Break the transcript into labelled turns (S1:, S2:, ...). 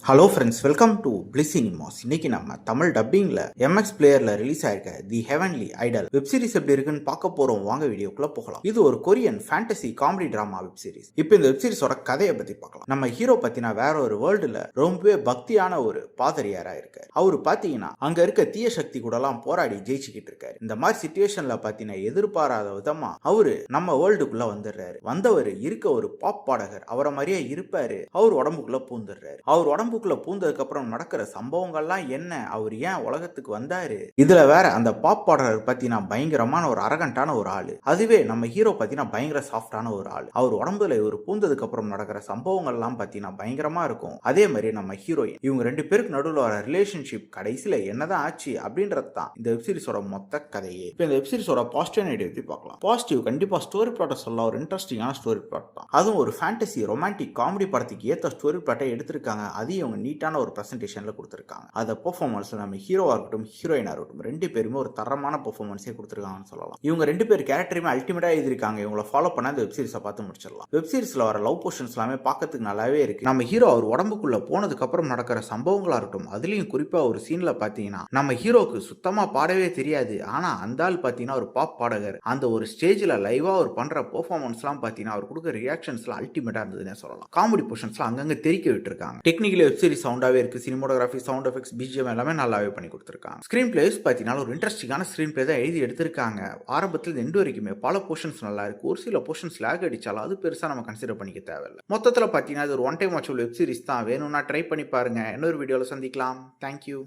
S1: Hello friends, welcome to Bliss Cinemas. இன்னைக்கு நம்ம தமிழ் டப்பிங்ல MX பிளேயர்ல ரிலீஸ் ஆயிருக்க the heavenly idol web series எப்படி இருக்குன்னு பார்க்க போறோம். வாங்க வீடியோக்குள்ள போகலாம். இது ஒரு Korean fantasy comedy drama web series. இப்போ இந்த வெப் சீரிஸோட கதையை பத்தி பார்க்கலாம். நம்ம ஹீரோ பத்தினா வேற ஒரு வேர்ல்டுல ரொம்பவே பக்தியான ஒரு பாதிரியாரா இருக்காரு. அவரு பாத்தீங்கன்னா அங்க இருக்க தீய சக்தி கூட எல்லாம் போராடி ஜெயிச்சுக்கிட்டு இருக்காரு. இந்த மாதிரி சிச்சுவேஷன்ல பாத்தீங்கன்னா எதிர்பாராத விதமா அவரு நம்ம வேர்ல்டுக்குள்ள வந்துடுறாரு. வந்தவர் இருக்க ஒரு பாப் பாடகர், அவரை மாதிரியே இருப்பாரு. அவர் உடம்புக்குள்ள பூந்துடுறாரு. அவர் உடம்புக்குள்ள பூந்ததுக்கு அப்புறம் நடக்கிற சம்பவங்கள்லாம் என்ன, அவர் ஏன் உலகத்துக்கு வந்தாரு, இதுல வேற அந்த பாப் பாடகர் பத்தினா பயங்கரமான ஒரு அரகண்டான ஒரு ஆளு. அதுவே நம்ம ஹீரோ பத்தினா பயங்கர சாஃப்டான ஒரு ஆள். அவர் உடம்புல ஒரு பூந்ததுக்கு அப்புறம் நடக்கிற சம்பவங்கள்லாம் பத்தினா பயங்கரமா இருக்கும். அதே மாதிரி நம்ம ஹீரோயின், இவங்க ரெண்டு பேருக்கு நடுவில் வர ரிலேஷன்ஷிப் கடைசியில என்னதான் ஆச்சு அப்படின்றது தான் இந்த வெப் சீரிஸோட மொத்த கதையே. இப்போ இந்த வெப் சீரிஸோட பாசிட்டிவ் நெகட்டிவ் பத்தி பார்க்கலாம். பாசிட்டிவ், கண்டிப்பா ஸ்டோரி பிளாட்டை சொல்ல ஒரு இன்ட்ரெஸ்டிங்கான ஸ்டோரி பிளாட் தான். அதுவும் ஒரு ஃபேண்டசி ரொமான்டிக் காமெடி படத்துக்கு ஏற்ற ஸ்டோரி பிளாட்டை எடுத்திருக்காங்க. அதையும் அவங்க நீட்டான ஒரு பிரசன்டேஷன்ல கொடுத்திருக்காங்க. அந்த பெர்ஃபார்மன்ஸ்ல நம்ம ஹீரோவா இருக்கட்டும் ஹீரோயினா இருக்கட்டும் ரெண்டு பேருமே ஒரு தரமான பெர்ஃபார்மன்ஸே கொடுத்திருக்காங்கன்னு சொல்லலாம். இவங்க ரெண்டு பேர் கேரக்டருமே அல்டிமேட்டா எழுதிருக்காங்க. இவங்களை ஃபாலோ பண்ண இந்த வெப் சீரிஸை பார்த்து முடிச்சிடலாம். வெப் சீரிஸ்ல வர லவ் போர்ஷன்ஸ் எல்லாமே பார்க்கறதுக்கு நல்லாவே இருக்கு. நம்ம ஹீரோ அவர் உடம்புக்குள்ள போனதுக்கு அப்புறம் நடக்கிற சம்பவங்களா இருக்கட்டும், அதுலயும் குறிப்பா ஒரு சீன்ல பாத்தீங்கன்னா நம்ம ஹீரோக்கு சுத்தமா பாடவே தெரியாது. ஆனா அந்த ஆள் பாத்தீங்கன்னா ஒரு பாப் பாடகர். அந்த ஒரு ஸ்டேஜ்ல லைவா அவர் பண்ற பெர்ஃபார்மன்ஸ் எல்லாம் பாத்தீங்கன்னா அவர் கொடுக்குற ரியாக்ஷன்ஸ்லாம் அல்டிமேட்டா இருந்ததுன்னு சொல்லலாம். காமெடி போர்ஷன்ஸ்லாம் அங்கங்க தெரிக்க விட்டுருக்காங்க. டெக்னிக்கலி வெப் சீரிஸ் சவுண்டாவே இருக்கு. சினிமோட்டோகிராஃபி, சவுண்ட் எஃபெக்ட்ஸ், பிஜிஎம் எல்லாமே நல்லாவே பண்ணி கொடுத்துருக்காங்க. ஸ்கிரீன் பிளேஸ் பார்த்தீங்கன்னா ஒரு இன்ட்ரெஸ்டிங்கான ஸ்கிரீன் பிளே தான் எழுதி எடுத்திருக்காங்க. ஆரம்பத்தில் எண்டு வரைக்குமே பல போர்ஷன்ஸ் நல்லா இருக்கு. ஒரு சில போர்ஷன்ஸ் லேக் அடிச்சாலும் அது பெருசா நம்ம கன்சிடர் பண்ணிக்க தேவையில்லை. மொத்தத்தில் பார்த்தீங்கன்னா இது ஒரு one time watchable web series தான். வேணும்னா ட்ரை பண்ணி பாருங்க. இன்னொரு வீடியோவில் சந்திக்கலாம். தேங்க்யூ.